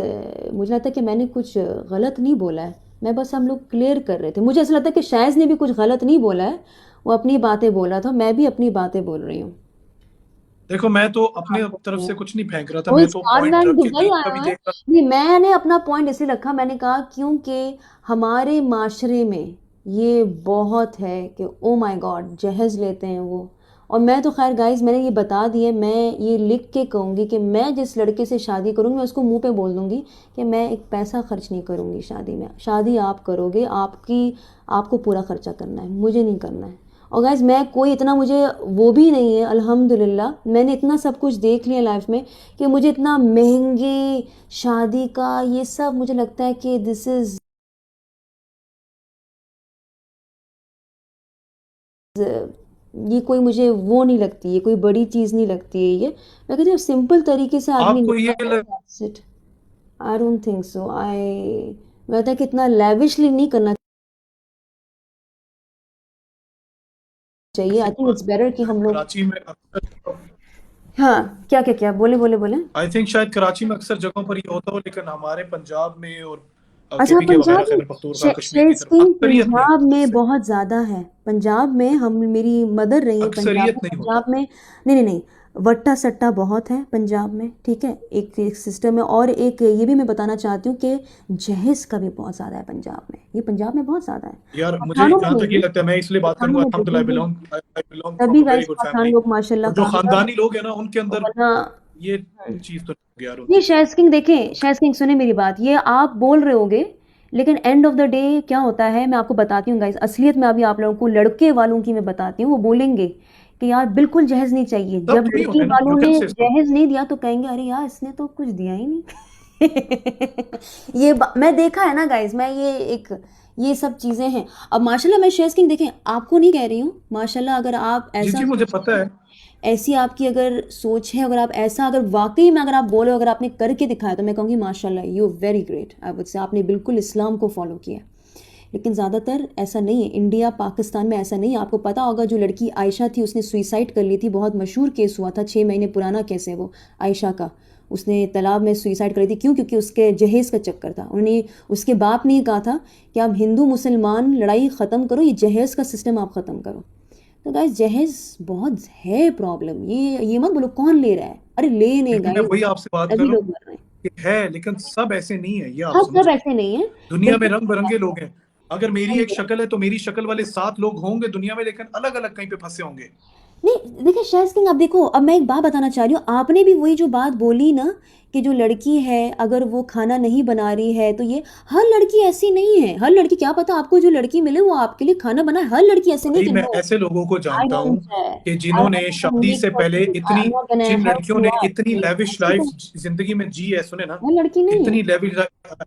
मुझे लगता है कि मैंने कुछ गलत नहीं बोला है। मैं बस, हम लोग क्लियर कर रहे थे। मुझे ऐसा लगता है कि शायज़ ने भी कुछ गलत नहीं बोला है, वो अपनी बातें बोला था, मैं भी अपनी बातें बोल रही हूँ। देखो, मैं तो अपने बात तरफ करते से हैं। कुछ नहीं फेंक रहा था, वो मैं तो इस्मार्ट पॉइंट मैन रख के दुबई दीन का आया भी हुआ है। देख रहा नहीं, मैंने अपना पॉइंट इसलिए रखा, मैंने कहा क्योंकि हमारे माशरे में ये बहुत है कि ओ माय गॉड, जहेज लेते हैं वो। और मैं तो खैर गाइस, मैंने ये बता दिया, मैं ये लिख के कहूँगी कि मैं जिस लड़के से शादी करूँगी, मैं उसको मुंह पे बोल दूँगी कि मैं एक पैसा खर्च नहीं करूँगी शादी में। शादी आप करोगे, आपको पूरा खर्चा करना है, मुझे नहीं करना है। और गाइस, मैं कोई इतना, मुझे वो भी नहीं है, अल्हम्दुलिल्लाह मैंने इतना सब कुछ देख लिया लाइफ में कि मुझे इतना महंगे शादी का ये सब मुझे लगता है कि दिस इज़, ये कोई मुझे वो नहीं लगती, ये कोई बड़ी चीज़ नहीं लगती है ये। मैं कहती हूँ सिंपल तरीके से आदमी आपको ये निकल जाए, that's it. I don't think so, मैं लगता है कि इतना लैविशली नहीं करना चाहिए। आई ऐसी थिंक बात इट्स बेटर कि है, हम लोग, कराची में अक्सर, हाँ, क्या क्या क्या, बोले बोले बोले। आई थिंक शायद कराची में अक्सर जगहों पर ये होता हो, लेकिन हमारे पंजाब में और अच्छा, केपी के वगैरह, पंजाब में खैबर पख्तूनख्वा, कश्मीर की तरफ शेज़किंग अक्सरियत नहीं पंजाब होता में इससे। बहुत ज़्यादा है। पंजाब में, हम, मेरी मदर रही है पंजाब में। अक्सरियत नहीं होता। पंजाब में नहीं नहीं नहीं, वट्टा सट्टा बहुत है पंजाब में, ठीक है, एक सिस्टम है। और एक ये भी मैं बताना चाहती हूँ कि जहेज का भी बहुत ज़्यादा है पंजाब में, ये पंजाब में बहुत ज़्यादा है। यार मुझे पठानों में जहां नहीं तक ये है, लगता है, मैं इसलिए बात पठानों करूंगा, में अल्हम्दुलिल्लाह देखेंगे आई बिलोंग तभी from a very guys, good Pathan family. लोग माशाल्लाह और जो कामयाब, खानदानी लोग हैं ना, उनके अंदर वरना ये चीज तो नहीं, यार नहीं। उनकी। शहज़ किंग देखें, शहज़ किंग सुने मेरी बात, ये आप बोल रहे होगे, लेकिन एंड ऑफ द डे क्या होता है, मैं आपको बताती हूँ गाइस, असलियत में अभी आप लोगों को लड़के वालों की मैं बताती हूँ। वो बोलेंगे कि यार बिल्कुल जहेज नहीं चाहिए, तब जब फ्री लड़की होते हैं ना, यू वालों कैन ने से सो। जहेज नहीं दिया तो कहेंगे अरे यार इसने तो कुछ दिया ही नहीं। मैं देखा है ना गाइस, मैं ये सब चीज़ें हैं। अब माशाल्लाह, मैं शहज़ किंग देखें, आपको नहीं कह रही हूँ, माशाल्लाह अगर आप जी ऐसा जी, मुझे सोचते पता हैं, है। ऐसी आपकी अगर सोच है, अगर आप ऐसा, अगर वाकई में अगर आप बोले, अगर आपने करके दिखाया, तो मैं कहूँगी माशाल्लाह, you very great, I would say आपने बिल्कुल इस्लाम को फॉलो किया। लेकिन ज़्यादातर ऐसा नहीं है, इंडिया पाकिस्तान में ऐसा नहीं है। आपको पता होगा जो लड़की आयशा थी, उसने सुइसाइड कर ली थी, बहुत मशहूर केस हुआ था, 6 महीने पुराना केस है वो, आयशा का। उसने तालाब में सुइसाइड कर ली थी, क्यों? क्योंकि उसके जहेज का चक्कर था। उन्होंने, उसके बाप ने कहा था कि आप हिंदू मुसलमान लड़ाई ख़त्म करो, ये जहेज का सिस्टम आप ख़त्म करो। तो गाइस जहेज बहुत है प्रॉब्लम, ये मत बोलो कौन ले रहा है, अरे लेने लेकिन मैं गाइस वही आपसे बात कर सभी रहा लोग हूँ मर रहे हैं। कि है, लेकिन सब ऐसे नहीं है, ये आप हाँ समझ सब लो। ऐसे नहीं है, दुनिया में बिल्कुल रंग सही बात बिरंगे लोग हैं। अगर मेरी है। एक शक्ल है तो मेरी शक्ल वाले 7 लोग होंगे दुनिया में, लेकिन अलग अलग कहीं पे फंसे होंगे। नहीं देखिए शायद किंग, अब देखो, अब मैं एक बात बताना चाह रही हूँ, आपने भी वही जो बात बोली ना कि जो लड़की है अगर वो खाना नहीं बना रही है तो ये, हर लड़की ऐसी नहीं है, हर लड़की, क्या पता आपको जो लड़की मिले वो आपके लिए खाना बनाए, हर लड़की ऐसे नहीं भाई कि मैं नो, ऐसे लोगों को आई जानता हूँ डोंट कि आई जिन्होंने डोंट शादी मेक से पहले आई इतनी, एम नॉट गोना जिन हेल्प लड़कियों यू ने आउट, इतनी लेविश ऐसी लाइफ तो जिंदगी में जी है, सुने ना, हर लड़की नहीं है। इतनी lavish,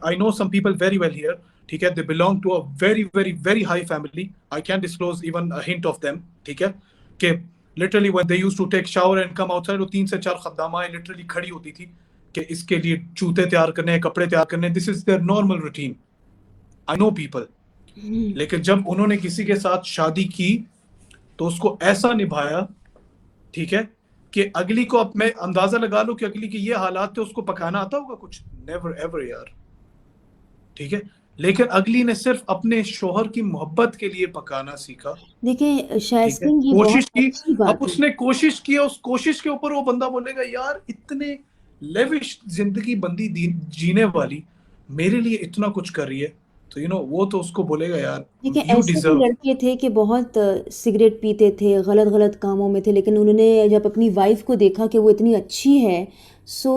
I know some people very well here, ठीक है, they belong to a very very very high family, I can disclose even a hint of them, ठीक है, कि literally when they used to take shower and come outside, वो 3 से 4 खद्दामाएं लिटरली खड़ी होती थी कि इसके लिए जूते तैयार करने, कपड़े तैयार करने, this is there normal routine, I know people. लेकिन जब उन्होंने किसी के साथ शादी की तो उसको ऐसा निभाया, ठीक है, कि अगली को, अब मैं अंदाजा लगा लो कि अगली के ये हालात थे, उसको पकाना आता होगा कुछ, नेवर एवर यार, ठीक है, लेकिन अगली ने सिर्फ अपने शोहर की मोहब्बत के लिए पकाना सीखा, देखिए शायद ठीक है, सिंह ये बहुत कोशिश की। अच्छी अब बात है। उसने कोशिश की, उस कोशिश के ऊपर वो बंदा बोलेगा यार इतने लेविश जिंदगी बंदी जीने वाली मेरे लिए इतना कुछ कर रही है, तो वो तो उसको बोलेगा यार देखिए यू ऐसे भी डिजर्व। लड़के थे कि बहुत सिगरेट पीते थे, गलत गलत कामों में थे, लेकिन उन्होंने जब अपनी वाइफ को देखा कि वो इतनी अच्छी है, सो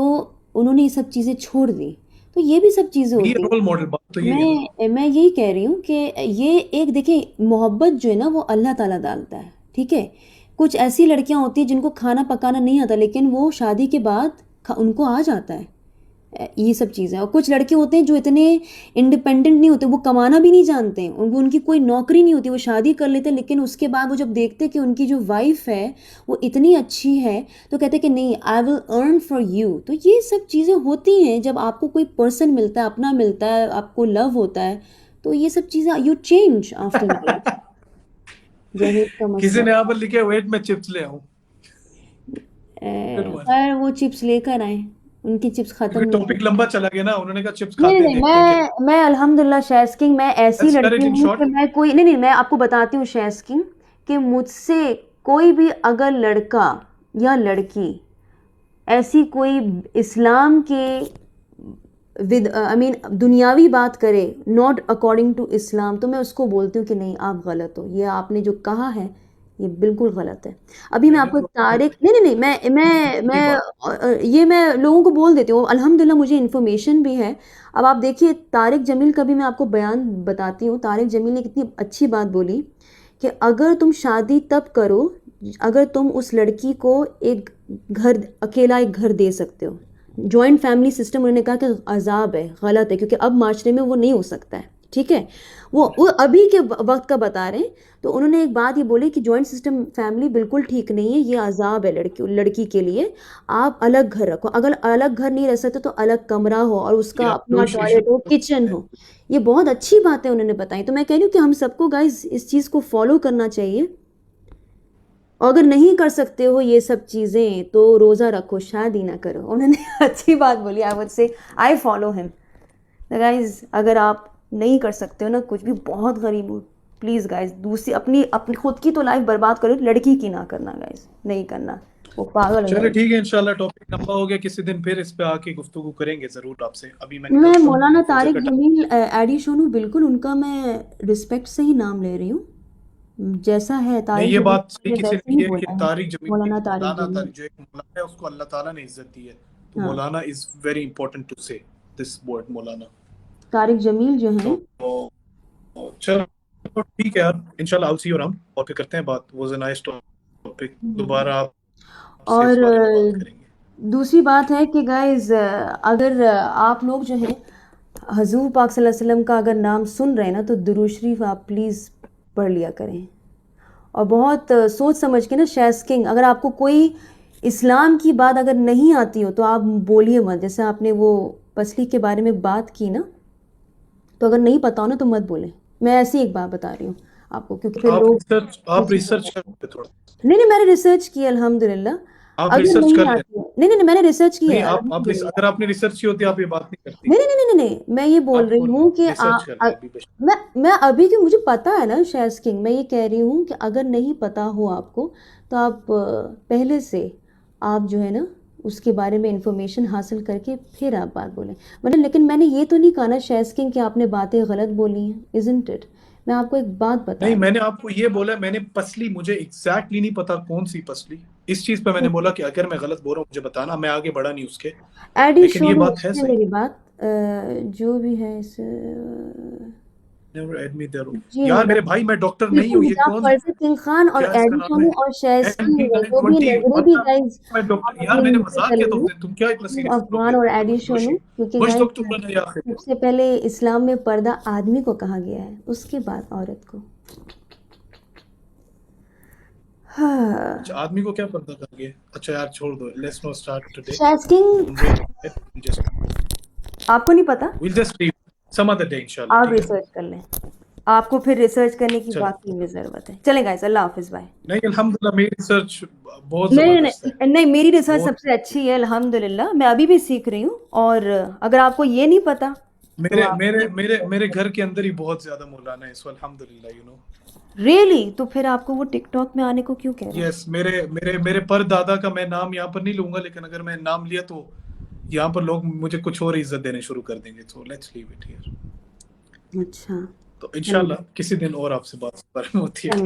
उन्होंने ये सब चीज़ें छोड़ दी। तो ये भी सब चीज़ें ये होती हैं। रोल मॉडल, बात तो यही है ना। मैं यही कह रही हूँ कि ये एक, देखिए मोहब्बत जो है ना वो अल्लाह ताला डालता है, ठीक है। कुछ ऐसी लड़कियां होती हैं जिनको खाना पकाना नहीं आता, लेकिन वो शादी के बाद उनको आ जाता है ये सब चीज़ें। और कुछ लड़के होते हैं जो इतने इंडिपेंडेंट नहीं होते, वो कमाना भी नहीं जानते हैं, उनकी कोई नौकरी नहीं होती, वो शादी कर लेते हैं, लेकिन उसके बाद वो जब देखते हैं कि उनकी जो वाइफ है वो इतनी अच्छी है तो कहते हैं कि नहीं, I will earn for you. तो ये सब चीज़ें होती हैं जब आपको कोई पर्सन मिलता है, अपना मिलता है, आपको लव होता है, तो ये सब चीज़ें यू चेंज आफ्टर मैरिज। दहेज का किसी मसला, ने यहाँ पर लिखे वेट में चिप्स ले आऊं, फिर वन, खैर वो चिप्स लेकर आए, उनकी चिप्स ख़त्म क्योंकि नहीं हुई। टॉपिक लंबा चला गया ना, उन्होंने कहा चिप्स नहीं खाते नहीं हैं, नहीं, देखते हैं क्या। मैं अल्हम्दुलिल्लाह शैज़ मैं ऐसी लेट्स कट लड़की इट इन हूँ कि शॉर्ट। मैं कोई नहीं नहीं, मैं आपको बताती हूँ शैज़ कि मुझसे कोई भी अगर लड़का या लड़की ऐसी कोई इस्लाम के विद आई मीन दुनियावी बात करे, नॉट अकॉर्डिंग टू इस्लाम, तो मैं उसको बोलती हूँ कि नहीं आप गलत हो, ये आपने जो कहा है ये बिल्कुल गलत है। अभी मैं मैंने आपको तो तारिक, नहीं नहीं नहीं, की बात, ये मैं लोगों को बोल देती हूँ, अल्हम्दुलिल्लाह मुझे इन्फॉर्मेशन भी है। अब आप देखिए तारिक जमील का भी मैं आपको बयान बताती हूँ। तारिक जमील ने कितनी अच्छी बात बोली कि अगर तुम शादी तब करो अगर तुम उस लड़की को एक घर, अकेला एक घर दे सकते हो। जॉइंट फैमिली सिस्टम उन्होंने कहा कि अजाब है, गलत है, क्योंकि अब माशरे में वो नहीं हो सकता है, ठीक है। वो अभी के वक्त का बता रहे हैं। तो उन्होंने एक बात ये बोली कि जॉइंट सिस्टम फैमिली बिल्कुल ठीक नहीं है, ये अजाब है लड़की के लिए। आप अलग घर रखो, अगर अलग घर नहीं रह सकते तो अलग कमरा हो और उसका या अपना कोई इशू टॉयलेट हो, किचन हो। ये बहुत अच्छी बातें उन्होंने बताई। तो मैं कह रही हूँ कि हम सबको गाइज इस चीज़ को फॉलो करना चाहिए। और अगर नहीं कर सकते हो ये सब चीज़ें तो रोज़ा रखो, शादी ना करो। उन्होंने अच्छी बात बोली, I would say I follow him. Guys अगर आप नहीं कर सकते हो ना कुछ भी, बहुत गरीब हो, प्लीज़ गाइज दूसरी अपनी अपनी खुद की तो लाइफ बर्बाद करो, लड़की की ना करना गाइज, नहीं करना, वो पागल हो चलो जाएगी। ठीक है, इंशाल्लाह टॉपिक लंबा हो गया, किसी दिन फिर इस पे आके गुफ्तगू करेंगे जरूर आपसे। अभी मैं मैं निकलता हूँ, मौलाना फजर तारिक का टाइम। जमील एडी शोनू, बिल्कुल उनका मैं रिस्पेक्ट से ही नाम ले रही हूँ। जैसा है नहीं, तारिक ये जमील बात सही ने किसी ने वैसे की ही है कि बोला है, तारिक जमील, मौलाना तारिक मौलाना जमील। तारिक जो एक मौलाना है उसको अल्लाह ताला ने इज्जत दी है, तो हाँ, मौलाना इज वेरी इंपॉर्टेंट टू से दिस वर्ड मौलाना। तारिक जमील जो हैं। तो चलो ठीक है यार, इंशाल्लाह आई सी यू अराउंड, और फिर करते हैं बात, वाज अ नाइस टॉपिक, दोबारा आपसे इस और बारे में बात करेंगे। दूसरी बात है कि गाइज अगर आप लोग जो हैं हजूर पाक सल्लल्लाहु अलैहि वसल्लम का अगर नाम सुन रहे हैं ना, तो दुरूद शरीफ आप प्लीज़ पढ़ लिया करें। और बहुत सोच समझ के ना, शैज़ किंग, अगर आपको कोई इस्लाम की बात अगर नहीं आती हो तो आप बोलिए मत। जैसे आपने वो पसली के बारे में बात की ना, तो अगर नहीं पता हो ना तो मत बोलें। मैं ऐसी एक बात बता रही हूँ आपको, क्योंकि फिर लोग आप पीछे पड़ रिसर्च जाते हैं। कर थोड़ा, नहीं नहीं, मैंने रिसर्च की अल्हम्दुलिल्लाह। आप अगर रिसर्च नहीं कर लें। आती है, नहीं नहीं नहीं, मैंने रिसर्च की नहीं, है आप अल्हम्दुलिल्लाह। अगर आपने रिसर्च की होती आप ये बात नहीं करती। नहीं, नहीं, नहीं, नहीं, नहीं, मैं ये बोल रही आपको हूँ कि रिसर्च करनी है अभी बस। मैं अभी की मुझे पता है ना शेज़ किंग, मैं ये कह रही हूँ कि अगर नहीं पता हो आपको तो आप पहले से आप जो है ना उसके बारे में इंफॉर्मेशन हासिल करके फिर आप बात बोलें। वरना लेकिन मैंने ये तो नहीं कहा ना शेज़ किंग कि आपने बातें गलत बोली हैं, इज़न्ट इट? मैं आपको एक बात बता नहीं, रही मैंने आपको ये बोला, मैंने पसली, मुझे एग्जैक्टली नहीं पता कौन सी पसली, इस चीज पे मैंने हूँ। बोला कि अगर मैं गलत बोल रहा हूँ मुझे बताना, मैं आगे बढ़ा नहीं उसके, एडी लेकिन ये शोनू बात है सुनिए सही। मेरी बात जो भी है इस नेवर एडमिट देयर। जी हाँ यार मेरे भाई, मैं डॉक्टर नहीं बिल्कुल हूँ, ये हिजाब कौन, फर्जी किंग खान और क्या इसका एडी नाम है, शोनू और शेज़ किंग एंटी जो भी 920, नजरे भी वरना गाइस मैं आप डॉक्टर, यार अपनी मैंने मुंह से मजाक किया चलेंगे था, तुम क्या इतना सीरियस लोग अफगान और लेते हो, एडी जोशी, शोनू क्योंकि मुझ गाइस डॉक्टर बना या आखिर। सबसे पहले इस्लाम में पर्दा आदमी को कहा गया है उसके बाद औरत को। अच्छा, हाँ आदमी को क्या पर्दा कर गया? अच्छा यार छोड़ दो, let's not start today, she's king just आपको नहीं पता will just leave some other day इंशाल्लाह, आप ठीक है? रिसर्च कर लें आपको फिर रिसर्च करने की चलो, वाकई में ज़रूरत है चलें गाइस अल्लाह हाफिज़ बाय। नहीं अल्हम्दुलिल्लाह मेरी रिसर्च बहुत नहीं, जबरदस्त है, नहीं, नहीं, मेरी रिसर्च बहुत। सबसे अच्छी है अल्हम्दुलिल्लाह, मैं अभी भी सीख रही हूँ और अगर आपको ये नहीं पता तो मेरे आप मेरे मेरे मेरे घर के अंदर ही बहुत ज्यादा मौलाना है, सो अल्हम्दुलिल्लाह, यू नो। रियली तो फिर आपको वो टिकटॉक में आने को क्यों कह रहे हैं? यस, मेरे मेरे मेरे परदादा का मैं नाम यहाँ पर नहीं लूंगा, लेकिन अगर मैं नाम लिया तो यहाँ पर लोग मुझे कुछ और इज्जत देने शुरू कर देंगे, so let's leave it here. अच्छा तो चलिए इंशाल्लाह किसी दिन और आपसे बात होती है। चलिए